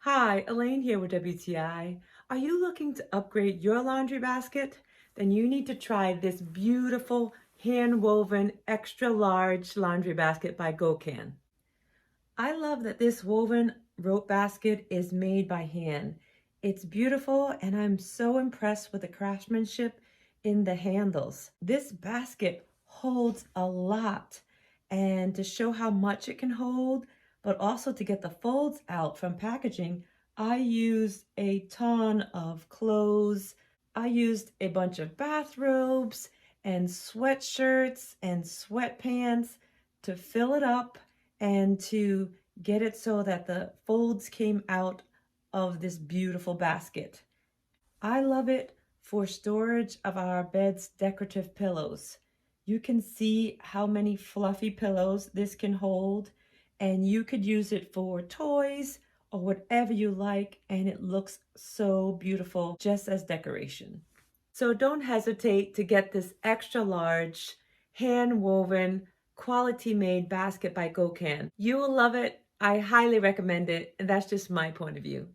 Hi, Elaine here with WTI. Are you looking to upgrade your laundry basket? Then you need to try this beautiful hand-woven extra large laundry basket by GOCAN. I love that this woven rope basket is made by hand. It's beautiful and I'm so impressed with the craftsmanship in the handles. This basket holds a lot, and to show how much it can hold, but also to get the folds out from packaging, I used a ton of clothes. I used a bunch of bathrobes and sweatshirts and sweatpants to fill it up and to get it so that the folds came out of this beautiful basket. I love it for storage of our bed's decorative pillows. You can see how many fluffy pillows this can hold, and you could use it for toys or whatever you like, and it looks so beautiful just as decoration. So don't hesitate to get this extra large, hand-woven, quality-made basket by GOCAN. You will love it. I highly recommend it, and that's just my point of view.